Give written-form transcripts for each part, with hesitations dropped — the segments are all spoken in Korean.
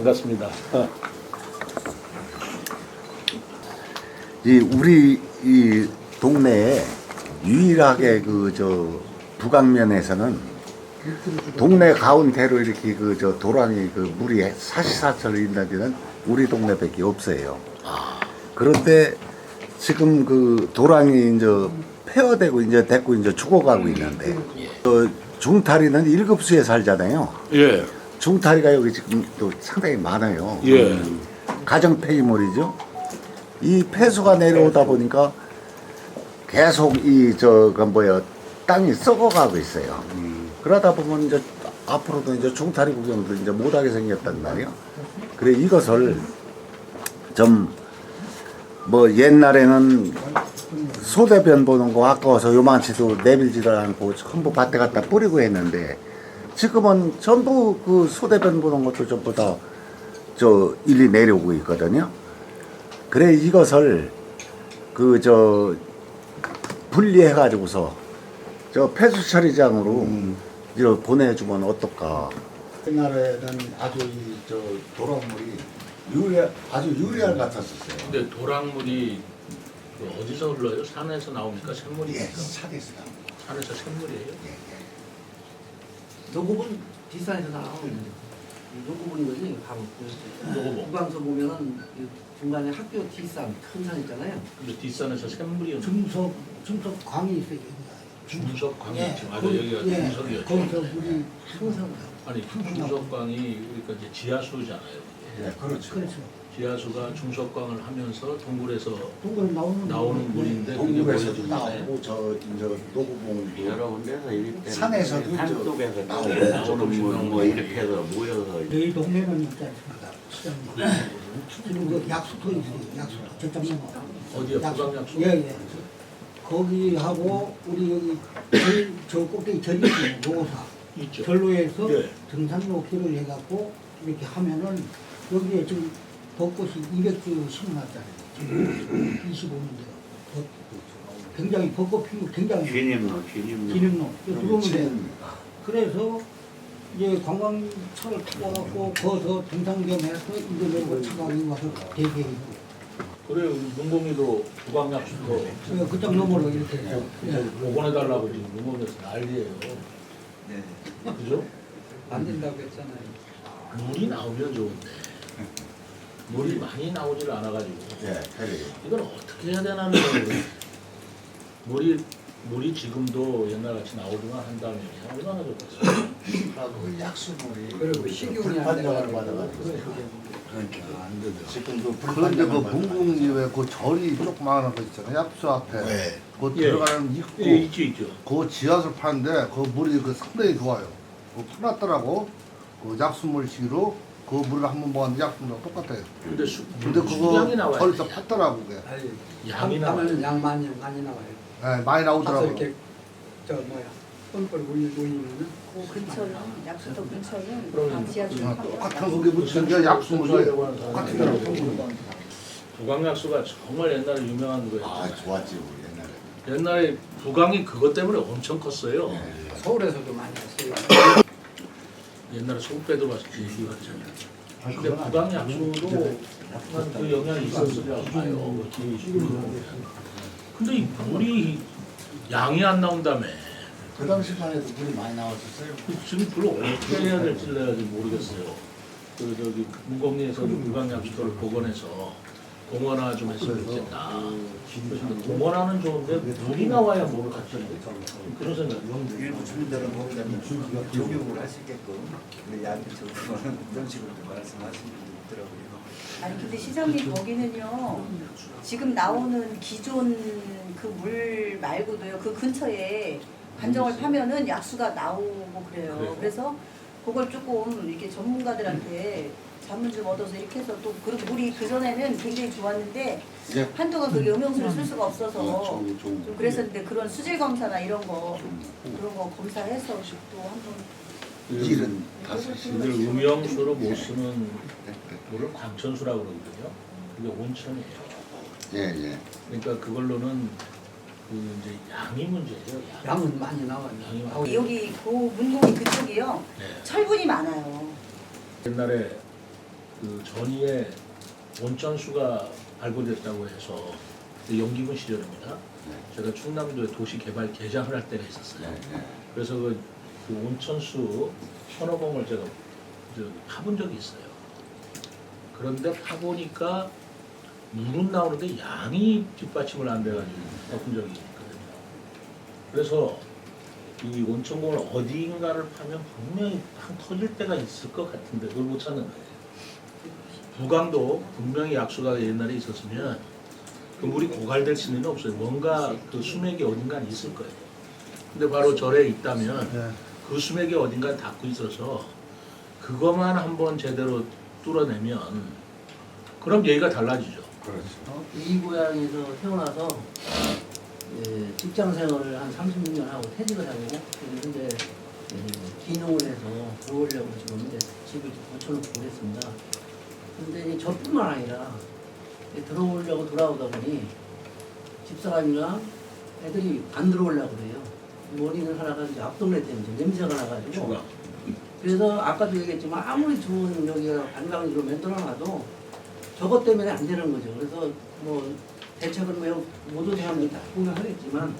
반갑습니다. 우리 이 동네에 유일하게 북악면에서는 동네 가운데로 이렇게 도랑이 물이 사시사철 있는 데는 우리 동네밖에 없어요. 그런데 지금 도랑이 이제 폐허되고 이제 죽어가고 있는데 중타리는 1급수에 살잖아요. 예. 중타리가 여기 지금 또 상당히 많아요. 예. 가정 폐기물이죠. 이 폐수가 내려오다 보니까 계속 땅이 썩어가고 있어요. 그러다 보면 이제 앞으로도 이제 중타리 구경도 이제 못하게 생겼단 말이에요. 그래 이것을 좀 옛날에는 소대변 보는 거 아까워서 요만치도 내밀지도 않고 전부 밭에 갖다 뿌리고 했는데 지금은 전부 소대변 보는 것도 전부 다 일이 내려오고 있거든요. 그래 이것을 분리해가지고서 폐수 처리장으로 보내주면 어떨까? 옛날에는 아주 도랑물이 아주 유리알 같았었어요. 근데 도랑물이 어디서 흘러요? 산에서 나옵니까? 샘물입니까? 예, 산에서 나옵니다. 산에서 샘물이에요? 예. 녹음은 뒷산에서 나오는 녹음은 거지. 녹음. 구강서 보면은 중간에 학교 뒷산 큰 산 있잖아요. 근데 뒷산에서 샘물이 중석광이 있어요. 중석광이 예, 있지. 맞아, 여기가 중석이었죠. 거기서 물이 항상 아니 중석광이 그러니까 이제 지하수잖아요. 예, 그렇죠. 그렇죠. 지하수가 중석광을 하면서 동굴에서 동굴 나오는 물인데 그게 동굴에서도 보여주는데 나오고 이제 노구봉도 여러 군데서 이렇게 산에서도 산 속에서 나오고 나오는 뭐 이렇게 해서 모여서 저희 동네는 있지 않습니까? 시장님. 지금 그 약수터 있어요. 약수터. 저쪽 넘어. 어디야? 부강약수? 예, 예. 거기하고 우리 여기 저 꼭대기 절이 있어요. 노사. 있죠. 절로에서 예. 등산로 길을 해갖고 이렇게 하면은 여기에 지금 벚꽃이 200주 심어놨잖아요. 지금 25년대가. 굉장히 벚꽃 피고 굉장히 기념로. 들어오면 돼. 그래서 이제 관광차를 타고 와갖고 거기서 등산 겸해서 이거 내고 차가 와서 대기해요. 그래요. 문공이도 부강약수도 그쪽 너머로 이렇게 해서. 복원해달라고 지금 문공에서 난리예요. 그죠? 안 된다고 했잖아요. 물이 나오면 좋은데 물이 많이 나오질 않아가지고 예, 그래요. 이걸 어떻게 해야 되나는 거예요. 물이 지금도 옛날같이 나오기만 한다면 얼마나 좋겠어요. 약수물이 그리고 식용이 안 불판정을 돼가지고. 받아가지고 안 되죠. 지금 그런데 문궁리에 그 절이 조그마한 거 있잖아요. 약수 앞에. 네. 그 예. 들어가는 입구. 예, 있죠. 그 지하수를 파는데 그 물이 상당히 좋아요. 풀었더라고. 그 약수물 시기로 그 물을 한번 먹었는데 약수물하고 똑같아요. 근데 근데 수량이 그거 나와야 절에서 돼. 팠더라고 그게. 양이 나와요. 하면은 양 많이 나와요. 네, 많이 가서 나오더라고. 이렇게 뻔뻔 올리면은 그 근처는 약수터 근처는 그러면 지하철 타고 똑같은 거기 묻힌 게 약수물이 똑같더라고. 부강약수가 정말 옛날에 유명한 거예요. 아 좋았지 우리 옛날에. 옛날에 부강이 그것 때문에 엄청 컸어요. 서울에서도 많이 왔어요. 옛날에 소빼도 같이 얘기했잖아요. 근데 부강약수도 약간 그 영향이 있었으리라고 봐요. 근데 이 물이 양이 안 나온다며. 그 당시만 해도 물이 많이 나왔었어요. 지금 그걸 어떻게 해야 될지 내가 지금 모르겠어요. 저기 문공리에서 부강약수도를 복원해서 공원화 좀 했으면 좋겠다. 근데 공원화는 좋은데 물이 나와야 뭐를 같이 그런 생각. 일부 주민들은 거기다 조경을 하시게끔 양이 적으면 이런 식으로 말씀하시는 분도 있더라고요. 아니 근데 시장님 거기는요 지금 나오는 기존 그 물 말고도요 그 근처에 관정을 파면은 약수가 나오고 그래요. 그래서 그걸 조금 이렇게 전문가들한테 자문 좀 얻어서 이렇게 해서 또 그리고 물이 그 전에는 굉장히 좋았는데 예. 한동안 그 음용수를 쓸 수가 없어서 좋은 좀 그랬었는데 그런 수질 검사나 이런 거 그런 거 검사해서 또 한번 일은 이들 음영수로 못 쓰는 물을 광천수라고 그러거든요. 그게 온천이에요. 예예. 그러니까 그걸로는 그 이제 양이 문제예요. 양은 많이 나와요. 양이 많아요. 여기 그 문공이 그쪽이요 네. 철분이 많아요. 옛날에 그 전이에 온천수가 발굴됐다고 해서 영기군 시절입니다. 제가 충남도에 도시개발 개장을 할 때가 있었어요. 그래서 그 온천수 서너 봉을 제가 파본 적이 있어요. 그런데 파보니까 물은 나오는데 양이 뒷받침을 안 돼가지고 덮은 적이 있거든요. 그래서 이 온천봉을 어디인가를 파면 분명히 팡 터질 때가 있을 것 같은데 그걸 못 찾는 거예요. 부강도 분명히 약수가 옛날에 있었으면 그 물이 고갈될 수는 없어요. 뭔가 그 수맥이 어딘가 있을 거예요. 근데 바로 절에 있다면 그 수맥이 어딘가 닿고 있어서 그것만 한번 제대로 뚫어내면 그럼 얘기가 달라지죠. 이 고향에서 태어나서 직장 생활을 한 36년 하고 퇴직을 하고 현재 기농을 해서 들어오려고 지금 이제 집을 고쳐놓고 그랬습니다. 근데 저뿐만 아니라 들어오려고 돌아오다 보니 집사람이랑 애들이 안 들어오려고 그래요. 머리는 하나가 이제 앞동네 때문에 냄새가 나가지고. 그래서 아까도 얘기했지만 아무리 좋은 여기가 관광지로 만들어놔도 저것 때문에 안 되는 거죠. 그래서 뭐 대책은 뭐 모든 사람들이 다 공유하겠지만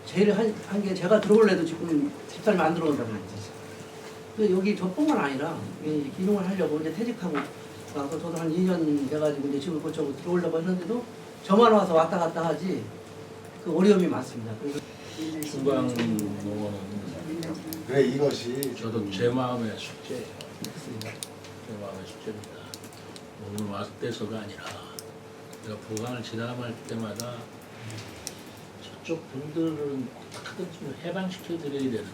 제일 한 게 제가 들어올래도 지금 집사람이 안 들어온다고 했지. 그래서 여기 저뿐만 아니라 기농을 하려고 이제 퇴직하고 와서 저도 한 2년 돼가지고 이제 집을 고쳐고 들어오려고 했는데도 저만 와서 왔다 갔다 하지 그 어려움이 많습니다. 그래서 중강농원은 왜 이것이 저도 제 마음의 숙제예요. 제 마음의 숙제입니다. 오늘 왔을 때서가 아니라 제가 보강을 지나갈 때마다 저쪽 분들은 어떻게든 좀 해방시켜드려야 되는데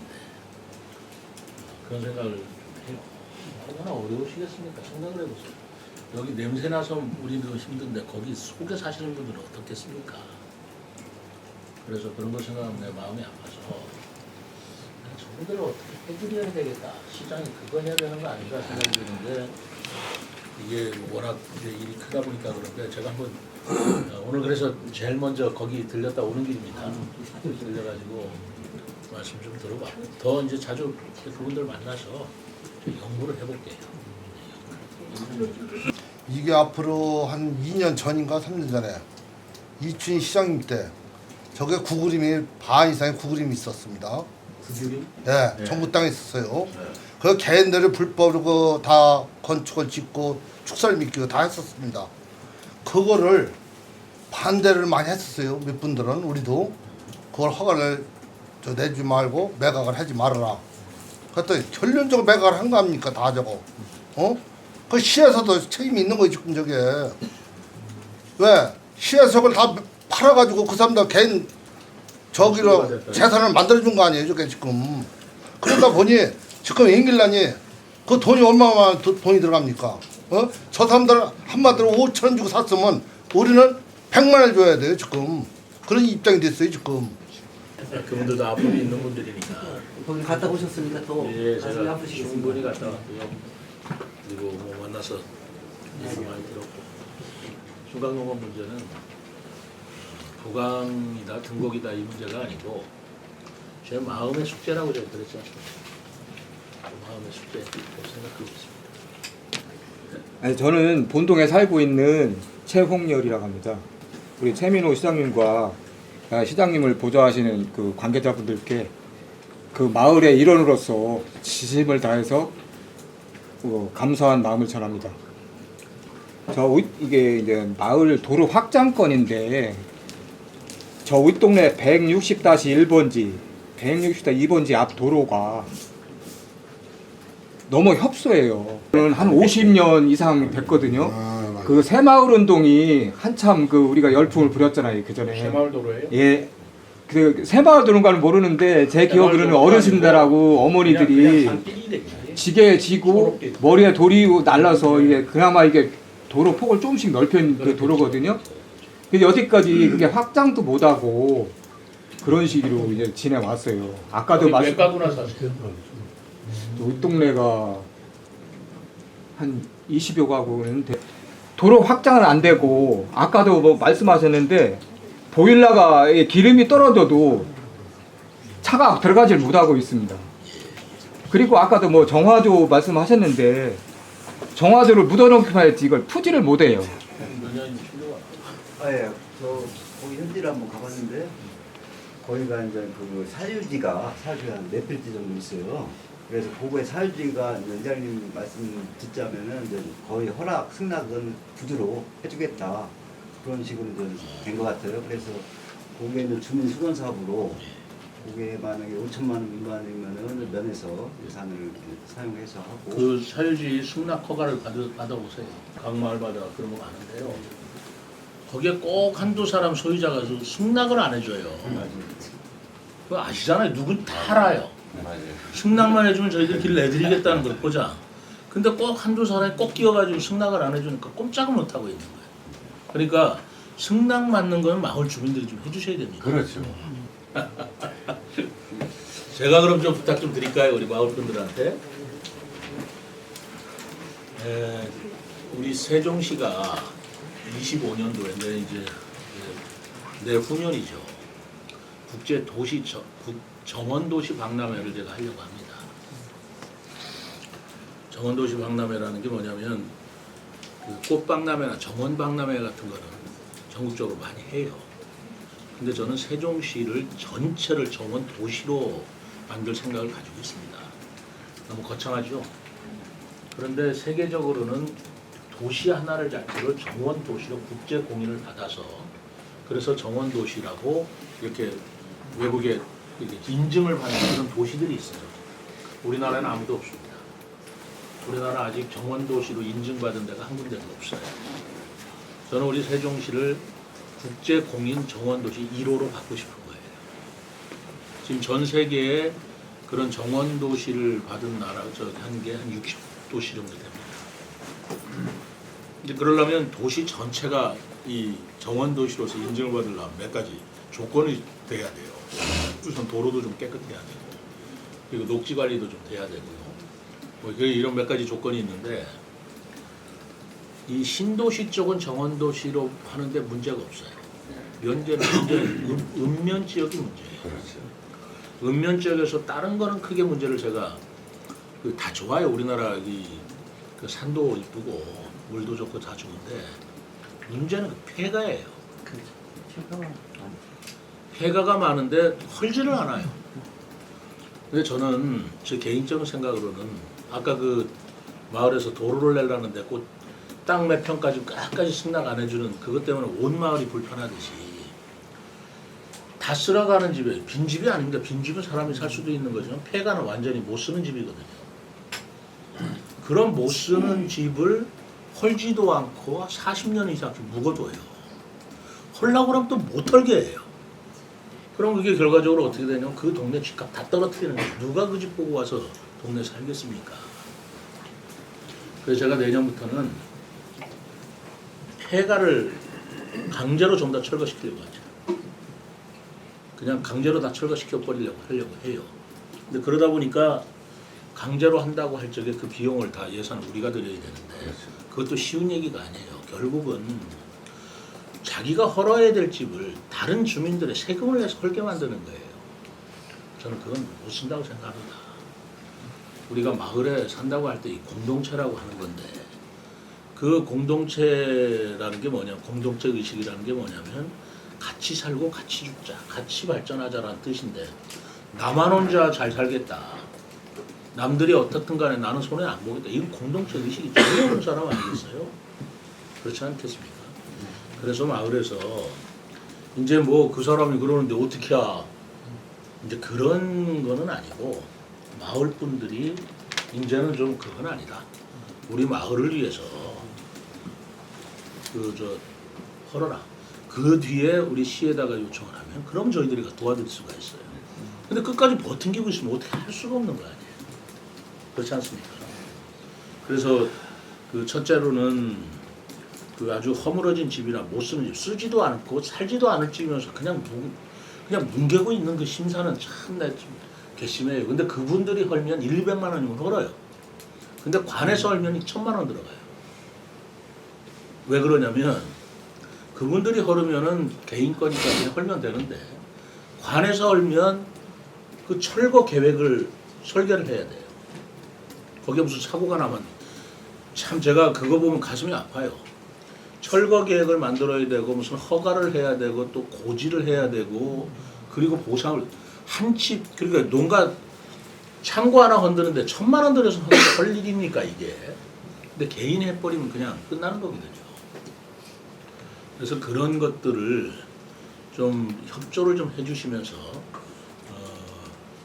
그런 생각을 좀 해요. 얼마나 어려우시겠습니까? 생각을 해보세요. 여기 냄새나서 우리도 힘든데 거기 속에 사시는 분들은 어떻겠습니까? 그래서 그런 걸 생각하면 내 마음이 아파서 저분들을 어떻게 해드려야 되겠다. 시장이 그거 해야 되는 거 아닌가 생각이 드는데 이게 워낙 이제 일이 크다 보니까 그런데 제가 한번 오늘 그래서 제일 먼저 거기 들렸다 오는 길입니다. 들려가지고 말씀 좀 들어봐. 더 이제 자주 그분들 만나서 연구를 해볼게요. 이게 앞으로 한 2년 전인가 3년 전에 이춘희 시장님 때 저게 구그림이 반 이상의 구그림이 있었습니다. 구규림? 네, 네. 정부 땅에 있었어요. 그 개인들을 불법으로 다 건축을 짓고 축사를 믿기고 다 했었습니다. 그거를 반대를 많이 했었어요. 몇 분들은 우리도 그걸 허가를 내지 말고 매각을 하지 말아라. 그랬더니 결론적으로 매각을 한 거 아닙니까? 다 저거. 그 시에서도 책임이 있는 거지 지금 저게. 왜? 시에서 저걸 다 팔아가지고 그 사람들 개인 저기로 재산을 만들어준 거 아니에요 저게 지금. 그러다 보니 지금 앵길라니 그 돈이 얼마나 돈이 들어갑니까? 저 사람들 한마디로 5천 주고 샀으면 우리는 100만을 줘야 돼요 지금. 그런 입장이 됐어요 지금. 그분들도 아픔이 있는 분들이니까. 거기 갔다 오셨으니까 또 예, 가슴이 제가 아프시겠습니다. 충분히 갔다 왔고요. 그리고 뭐 만나서 얘기 많이 들었고. 중강농원 문제는 보강이다 등곡이다 이 문제가 아니고 제 마음의 숙제라고 제가 그랬지 않습니까? 마음의 숙제라고 생각하고 있습니다. 아니, 저는 본동에 살고 있는 최홍열이라고 합니다. 우리 최민호 시장님과 시장님을 보좌하시는 그 관계자분들께 그 마을의 일원으로서 지심을 다해서 감사한 마음을 전합니다. 이게 이제 마을 도로 확장권인데 저 윗동네 160-1번지, 160-2번지 앞 도로가 너무 협소해요. 저는 한 50년 이상 됐거든요. 그 새마을운동이 한참 그 우리가 열풍을 부렸잖아요, 그 전에. 새마을도로예요? 예. 그 새마을도로인가는 모르는데 제 기억으로는 어르신들하고 어머니들이 지게 지고 머리에 돌이 날라서 이게 그나마 이게 도로 폭을 조금씩 넓힌 그 도로거든요. 근데 여태까지 그게 확장도 못하고 그런 식으로 이제 지내왔어요. 아까도 몇 가구나 사세요? 우리 동네가 한 20여 가구는 도로 확장은 안 되고 아까도 뭐 말씀하셨는데 보일러가 기름이 떨어져도 차가 들어가질 못하고 있습니다. 그리고 아까도 뭐 정화조 말씀하셨는데 정화조를 묻어놓기만 했지 이걸 푸지를 못해요. 연예인 필요가 예, 저 거기 현지를 한번 가봤는데 거기가 이제 그 사유지가 한 4필지 정도 있어요. 그래서 그거의 사유지가 이제 의장님 말씀 듣자면은 이제 거의 허락 승낙은 구두로 해주겠다 그런 식으로 된 것 같아요. 그래서 거기에 이제 주민 수건 사업으로 그게 만약에 5천만 원 미만이면은 면에서 예산을 사용해서 하고 그 사유지 승낙 허가를 받아보세요. 각 마을마다 그런 거 많은데요. 거기에 꼭 한두 사람 소유자가 승낙을 안 해줘요. 그거 아시잖아요. 누군 다 알아요. 승낙만 해주면 저희들 길 내드리겠다는 걸 보자. 근데 꼭 한두 사람이 꼭 끼어가지고 승낙을 안 해주니까 꼼짝을 못하고 있는 거예요. 그러니까 승낙 맞는 건 마을 주민들이 좀 해주셔야 됩니다. 그렇죠. 제가 그럼 좀 부탁 좀 드릴까요, 우리 마을분들한테? 우리 세종시가 25년도에 내후년이죠. 국제 도시 정원도시 박람회를 제가 하려고 합니다. 정원도시 박람회라는 게 뭐냐면 그 꽃박람회나 정원박람회 같은 거는 전국적으로 많이 해요. 근데 저는 세종시를 전체를 정원 도시로 만들 생각을 가지고 있습니다. 너무 거창하죠? 그런데 세계적으로는 도시 하나를 자체로 정원 도시로 국제 공인을 받아서 그래서 정원 도시라고 이렇게 외국에 이렇게 인증을 받는 그런 도시들이 있어요. 우리나라는 아무도 없습니다. 우리나라 아직 정원 도시로 인증받은 데가 한 군데도 없어요. 저는 우리 세종시를 국제 공인 정원 도시 1호로 받고 싶은 거예요. 지금 전 세계에 그런 정원 도시를 받은 나라 한 게 한 60도시 정도 됩니다. 이제 그러려면 도시 전체가 이 정원 도시로서 인증을 받으려면 몇 가지 조건이 돼야 돼요. 우선 도로도 좀 깨끗해야 되고, 그리고 녹지 관리도 좀 돼야 되고요. 뭐 이런 몇 가지 조건이 있는데 이 신도시 쪽은 정원 도시로 하는데 문제가 없어요. 문제는 읍면 지역이 문제예요. 그렇죠. 읍면 지역에서 다른 거는 크게 문제를 제가 다 좋아요. 우리나라 그 산도 이쁘고 물도 좋고 다 좋은데 문제는 그 폐가예요. 폐가가 많은데 헐지를 않아요. 근데 저는 제 개인적인 생각으로는 아까 그 마을에서 도로를 내려는데 꼭 땅 몇 평까지 끝까지 승낙 안 해주는 그것 때문에 온 마을이 불편하듯이 다 쓸어가는 집에 빈집이 아닙니다. 빈집은 사람이 살 수도 있는 거지만 폐가는 완전히 못 쓰는 집이거든요. 그런 못 쓰는 집을 헐지도 않고 40년 이상 묵어둬요. 헐라고 그러면 또 못 헐게 해요. 그럼 그게 결과적으로 어떻게 되냐면 그 동네 집값 다 떨어뜨리는 거예요. 누가 그 집 보고 와서 동네 살겠습니까? 그래서 제가 내년부터는 폐가를 강제로 좀 더 철거시키려고 하죠. 그냥 강제로 다 철거시켜 버리려고 하려고 해요. 근데 그러다 보니까 강제로 한다고 할 적에 그 비용을 다 예산을 우리가 드려야 되는데 그것도 쉬운 얘기가 아니에요. 결국은 자기가 헐어야 될 집을 다른 주민들의 세금을 내서 헐게 만드는 거예요. 저는 그건 못 쓴다고 생각합니다. 우리가 마을에 산다고 할 때 이 공동체라고 하는 건데 그 공동체라는 게 뭐냐, 공동체 의식이라는 게 뭐냐면 같이 살고 같이 죽자, 같이 발전하자라는 뜻인데 나만 혼자 잘 살겠다, 남들이 어떻든 간에 나는 손해 안 보겠다, 이건 공동체 의식이 전혀 없는 사람 아니겠어요? 그렇지 않겠습니까? 그래서 마을에서 이제 뭐 그 사람이 그러는데 어떻게 하, 이제 그런 거는 아니고 마을 분들이 이제는 좀 그건 아니다. 우리 마을을 위해서 헐어라. 그 뒤에 우리 시에다가 요청을 하면 그럼 저희들이 도와드릴 수가 있어요. 근데 끝까지 버팅기고 있으면 어떻게 할 수가 없는 거 아니에요. 그렇지 않습니까? 그래서 그 첫째로는 그 아주 허물어진 집이나 못 쓰는 집, 쓰지도 않고 살지도 않을 집이면서 그냥 뭉개고 있는 그 심사는 참 나 좀 괘씸해요. 근데 그분들이 헐면 100만 원이면 헐어요. 근데 관에서 헐면 1000만 원 들어가요. 왜 그러냐면 그분들이 헐으면은 개인거니까 그냥 헐면 되는데 관에서 헐면 그 철거 계획을 설계를 해야 돼요. 거기에 무슨 사고가 나면 참 제가 그거 보면 가슴이 아파요. 철거 계획을 만들어야 되고 무슨 허가를 해야 되고 또 고지를 해야 되고 그리고 보상을 한 집 그러니까 농가 창고 하나 건드는데 1,000만 원 들여서 할 일입니까 이게? 근데 개인이 해버리면 그냥 끝나는 거거든요. 그래서 그런 것들을 좀 협조를 좀 해주시면서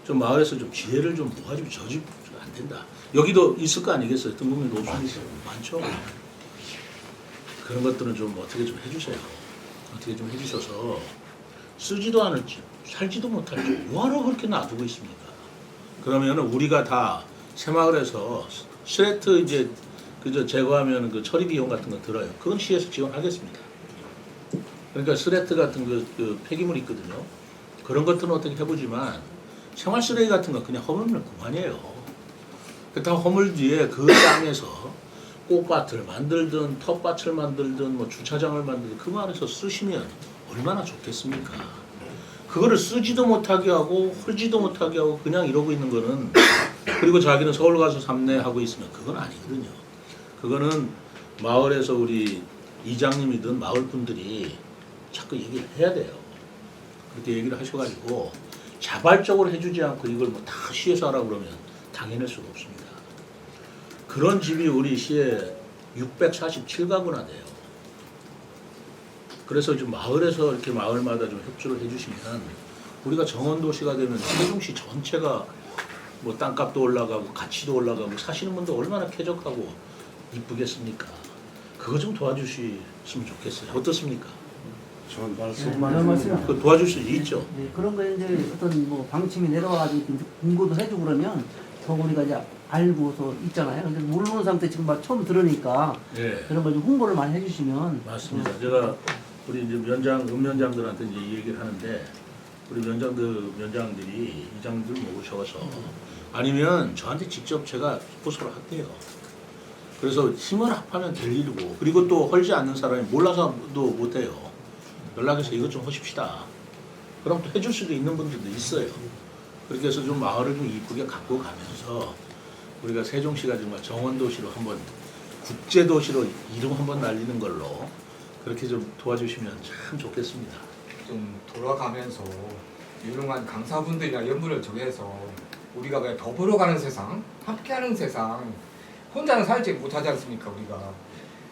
좀 마을에서 좀 지혜를 좀 모아주면 저 집 안 된다. 여기도 있을 거 아니겠어요? 등록민 노숙이 많죠. 그런 것들은 좀 어떻게 좀 해주세요. 어떻게 좀 해주셔서 쓰지도 않을 집, 살지도 못할 집 뭐하러 그렇게 놔두고 있습니까? 그러면은 우리가 다 새마을에서 스레트 이제 그저 제거하면 그 처리 비용 같은 거 들어요. 그건 시에서 지원하겠습니다. 그러니까 스레트 같은 그 폐기물 있거든요. 그런 것들은 어떻게 해보지만 생활 쓰레기 같은 거 그냥 허물면 그만이에요. 그렇다고 허물 뒤에 그 땅에서 꽃밭을 만들든 텃밭을 만들든 뭐 주차장을 만들든 그 안에서 쓰시면 얼마나 좋겠습니까? 그거를 쓰지도 못하게 하고 헐지도 못하게 하고 그냥 이러고 있는 거는 그리고 자기는 서울 가서 삼내하고 있으면 그건 아니거든요. 그거는 마을에서 우리 이장님이든 마을 분들이 자꾸 얘기를 해야 돼요. 그렇게 얘기를 하셔가지고 자발적으로 해주지 않고 이걸 뭐 다 시에서 하라고 그러면 당해낼 수가 없습니다. 그런 집이 우리 시에 647가구나 돼요. 그래서 좀 마을에서 이렇게 마을마다 좀 협조를 해주시면 우리가 정원도시가 되면 세종시 전체가 뭐 땅값도 올라가고 가치도 올라가고 사시는 분도 얼마나 쾌적하고 이쁘겠습니까? 그거 좀 도와주시면 좋겠어요. 어떻습니까? 좋은 그 도와줄 수 있죠. 네, 그런 거 이제 어떤 뭐 방침이 내려와가지고 공고도 해주고 그러면 더 우리가 이제 알고서 있잖아요. 근데 모르는 상태 지금 막 처음 들으니까 네. 그런 거 좀 홍보를 많이 해주시면 맞습니다. 제가 우리 이제 읍면장들한테 이제 이 얘기를 하는데 우리 면장들이 이장들 모셔서 아니면 저한테 직접 제가 호소를 할게요. 그래서 힘을 합하면 될 일이고 그리고 또 헐지 않는 사람이 몰라서도 못해요. 연락해서 이것 좀 하십시다. 그럼 또 해줄 수도 있는 분들도 있어요. 그렇게 해서 좀 마을을 좀 이쁘게 갖고 가면서 우리가 세종시가 정말 정원도시로 한번 국제도시로 이름 한번 날리는 걸로 그렇게 좀 도와주시면 참 좋겠습니다. 좀 돌아가면서 유능한 강사분들이나 연분을 정해서 우리가 왜 더불어가는 세상, 함께하는 세상, 혼자는 살지 못하지 않습니까 우리가.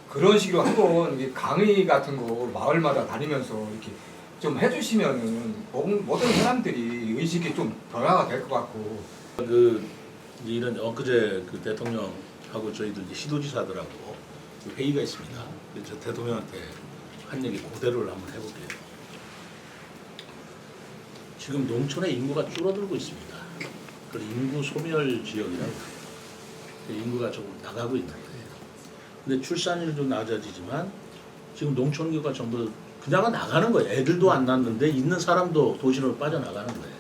그런 식으로 한번 이 강의 같은 거 마을마다 다니면서 이렇게 좀 해주시면은 모든 사람들이 의식이 좀 변화가 될 것 같고. 그 이런 엊그제 그 대통령하고 저희들 이제 시도지사들하고 그 회의가 있습니다. 그래서 대통령한테 한 얘기 그대로를 한번 해볼게요. 지금 농촌의 인구가 줄어들고 있습니다. 그 인구 소멸 지역이라고 인구가 조금 나가고 있는 거예요. 근데 출산율도 낮아지지만 지금 농촌 인구가 전부 그냥 나가는 거예요. 애들도 안 낳는데 있는 사람도 도시로 빠져나가는 거예요.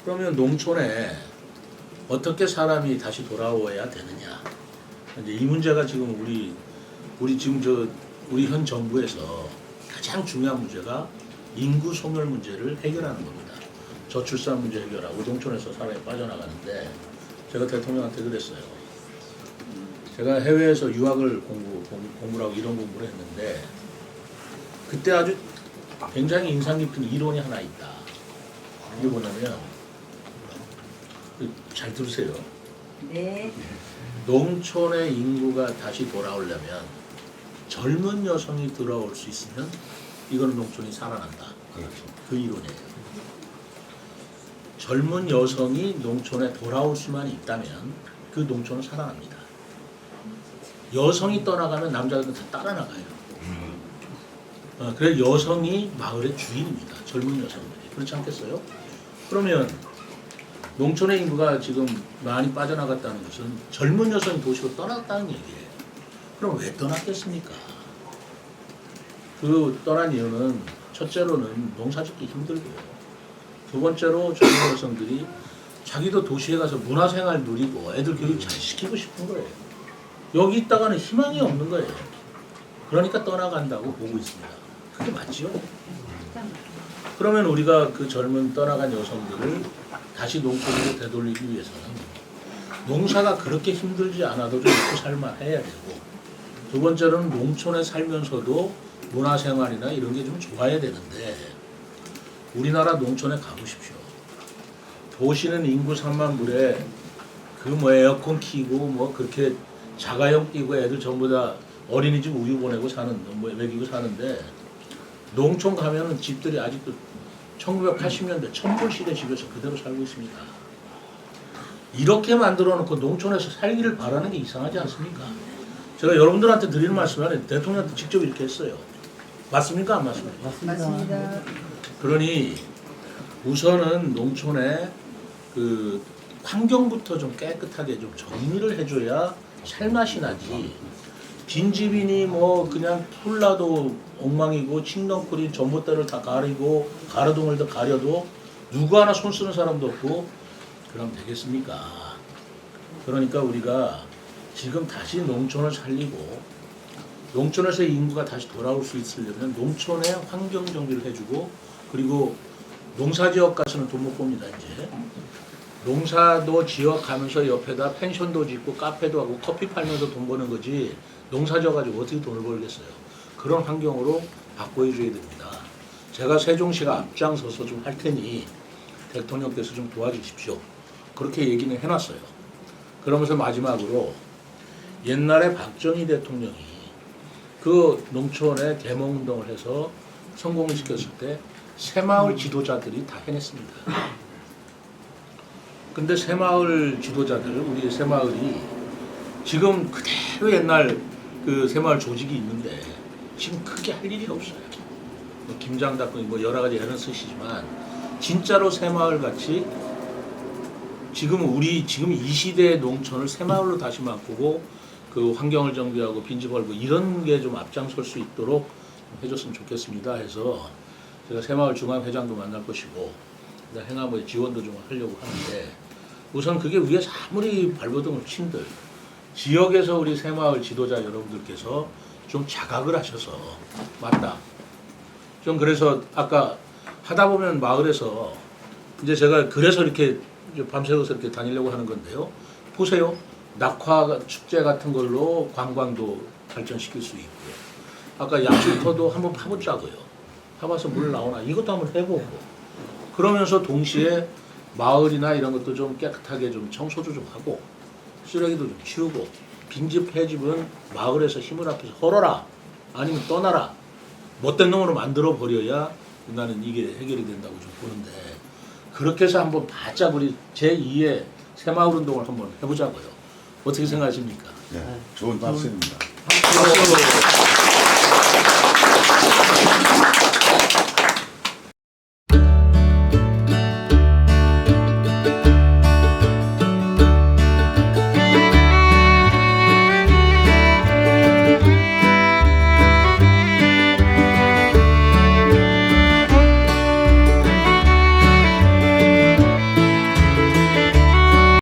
그러면 농촌에 어떻게 사람이 다시 돌아와야 되느냐? 이제 이 문제가 지금 우리 지금 우리 현 정부에서 가장 중요한 문제가 인구 소멸 문제를 해결하는 겁니다. 저출산 문제 해결하고 농촌에서 사람이 빠져나가는데 제가 대통령한테 그랬어요. 제가 해외에서 유학을 공부를 하고 이런 공부를 했는데 그때 아주 굉장히 인상 깊은 이론이 하나 있다. 이게 뭐냐면 잘 들으세요. 네. 농촌의 인구가 다시 돌아오려면 젊은 여성이 들어올 수 있으면 이거는 농촌이 살아난다. 그 이론이에요. 젊은 여성이 농촌에 돌아올 수만 있다면 그 농촌은 살아납니다. 여성이 떠나가면 남자들은 다 따라 나가요. 그래서 여성이 마을의 주인입니다. 젊은 여성들이. 그렇지 않겠어요? 그러면 농촌의 인구가 지금 많이 빠져나갔다는 것은 젊은 여성이 도시로 떠났다는 얘기예요. 그럼 왜 떠났겠습니까? 그 떠난 이유는 첫째로는 농사짓기 힘들고요. 두 번째로 젊은 여성들이 자기도 도시에 가서 문화생활 누리고 애들 교육 잘 시키고 싶은 거예요. 여기 있다가는 희망이 없는 거예요. 그러니까 떠나간다고 보고 있습니다. 그게 맞죠? 그러면 우리가 그 젊은 떠나간 여성들을 다시 농촌으로 되돌리기 위해서는 농사가 그렇게 힘들지 않아도 좀 먹고 살만 해야 되고, 두 번째로는 농촌에 살면서도 문화생활이나 이런 게 좀 좋아야 되는데, 우리나라 농촌에 가보십시오. 도시는 인구 3만 불에 그 뭐 에어컨 키고 뭐 그렇게 자가용 끼고 애들 전부 다 어린이집 우유 보내고 사는, 뭐 먹이고 사는데, 농촌 가면은 집들이 아직도 1980년대 천불 시대 집에서 그대로 살고 있습니다. 이렇게 만들어 놓고 농촌에서 살기를 바라는 게 이상하지 않습니까? 제가 여러분들한테 드리는 말씀은 대통령한테 직접 이렇게 했어요. 맞습니까? 안 맞습니까? 맞습니다. 그러니 우선은 농촌의 그 환경부터 좀 깨끗하게 좀 정리를 해줘야 살맛이 나지. 빈집이니 뭐 그냥 풀나도 엉망이고 칡덩쿨이 전봇대를 다 가리고 가로등을 다 가려도 누구 하나 손 쓰는 사람도 없고 그럼 되겠습니까? 그러니까 우리가 지금 다시 농촌을 살리고 농촌에서 인구가 다시 돌아올 수 있으려면 농촌의 환경 정비를 해주고, 그리고 농사지역 가서는 돈 못 봅니다. 이제 농사도 지역 가면서 옆에다 펜션도 짓고 카페도 하고 커피 팔면서 돈 버는 거지, 농사지어 가지고 어떻게 돈을 벌겠어요. 그런 환경으로 바꿔줘야 됩니다. 제가 세종시가 앞장서서 좀 할 테니 대통령께서 좀 도와주십시오. 그렇게 얘기는 해놨어요. 그러면서 마지막으로 옛날에 박정희 대통령이 그 농촌에 계몽운동을 해서 성공을 시켰을 때 새마을 지도자들이 다 해냈습니다. 근데 새마을 지도자들, 우리 새마을이 지금 그대로 옛날 그 새마을 조직이 있는데 지금 크게 할 일이 없어요. 뭐 김장닭 뭐 여러 가지 애는 쓰시지만 진짜로 새마을 같이 지금 이 시대의 농촌을 새마을로 다시 바꾸고 그 환경을 정비하고 빈집 벌고 이런 게 좀 앞장설 수 있도록 해줬으면 좋겠습니다 해서 제가 새마을 중앙회장도 만날 것이고 행안부에 지원도 좀 하려고 하는데, 우선 그게 위에서 아무리 발버둥을 친들 지역에서 우리 새마을 지도자 여러분들께서 좀 자각을 하셔서, 맞다 좀, 그래서 아까 하다 보면 마을에서 이제 제가 그래서 이렇게 밤새워서 이렇게 다니려고 하는 건데요. 보세요. 낙화 축제 같은 걸로 관광도 발전시킬 수 있고요. 아까 약수터도 한번 파보자고요. 파봐서 물 나오나 이것도 한번 해보고, 그러면서 동시에 마을이나 이런 것도 좀 깨끗하게 좀 청소도 좀 하고 쓰레기도 좀 치우고, 빈집 폐집은 마을에서 힘을 합해서 헐어라 아니면 떠나라, 못된 놈으로 만들어 버려야 나는 이게 해결이 된다고 좀 보는데, 그렇게 해서 한번 바짝 우리 제2의 새마을 운동을 한번 해보자고요. 어떻게 생각하십니까? 네, 좋은 말씀입니다. 박수.